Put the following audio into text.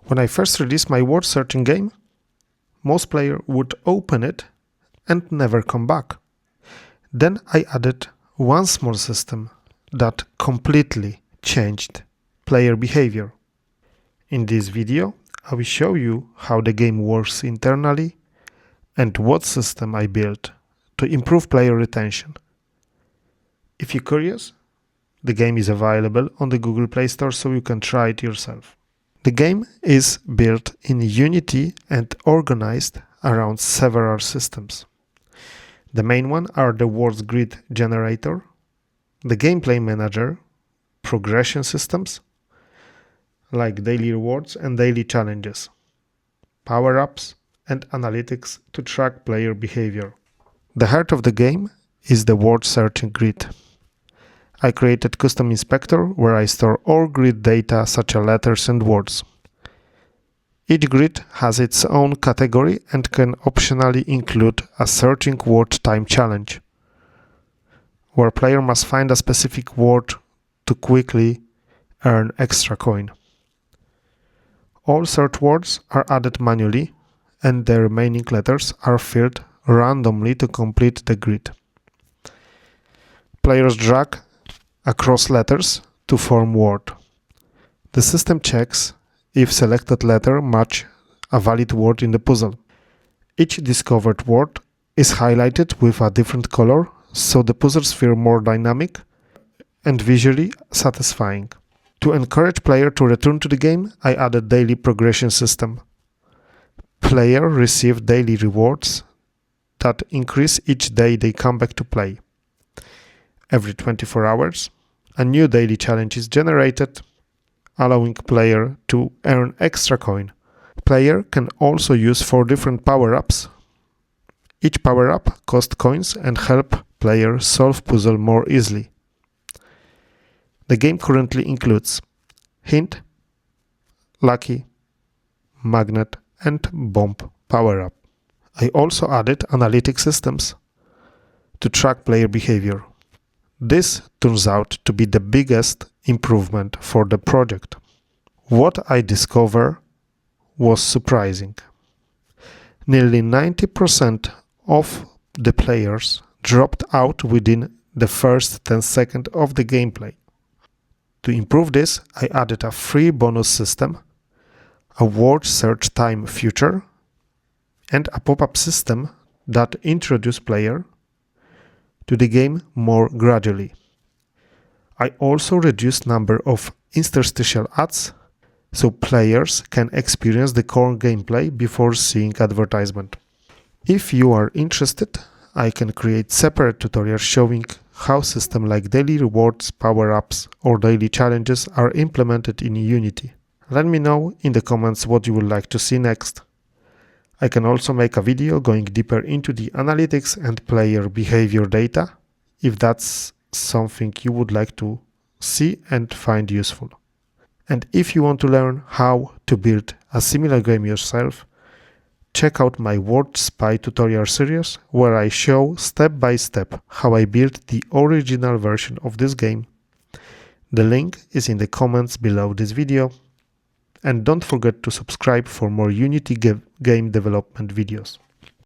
When I first released my word searching game, most players would open it and never come back. Then I added one small system that completely changed player behavior. In this video, I will show you how the game works internally and what system I built to improve player retention. If you're curious, the game is available on the Google Play Store, so you can try it yourself. The game is built in Unity and organized around several systems. The main one are the words grid generator, the gameplay manager, progression systems like daily rewards and daily challenges, power-ups and analytics to track player behavior. The heart of the game is the word searching grid. I created custom inspector where I store all grid data such as letters and words. Each grid has its own category and can optionally include a searching word time challenge, where player must find a specific word to quickly earn extra coin. All search words are added manually and the remaining letters are filled randomly to complete the grid. Players drag across letters to form word. The system checks if selected letter match a valid word in the puzzle. Each discovered word is highlighted with a different color, so the puzzles feel more dynamic and visually satisfying. To encourage player to return to the game, I added daily progression system. Player receive daily rewards that increase each day they come back to play. Every 24 hours, a new daily challenge is generated, allowing player to earn extra coin. Player can also use 4 different power-ups. Each power-up costs coins and help player solve puzzle more easily. The game currently includes hint, lucky, magnet and bomb power-up. I also added analytic systems to track player behavior. This turns out to be the biggest improvement for the project. What I discovered was surprising. Nearly 90% of the players dropped out within the first 10 seconds of the gameplay. To improve this, I added a free bonus system, a word search time feature, and a pop-up system that introduces player to the game more gradually. I also reduced number of interstitial ads so players can experience the core gameplay before seeing advertisement. If you are interested, I can create separate tutorials showing how systems like daily rewards, power-ups or daily challenges are implemented in Unity. Let me know in the comments what you would like to see next. I can also make a video going deeper into the analytics and player behavior data, if that's something you would like to see and find useful. And if you want to learn how to build a similar game yourself, check out my Word Spy tutorial series, where I show step by step how I built the original version of this game. The link is in the comments below this video. And don't forget to subscribe for more Unity game development videos.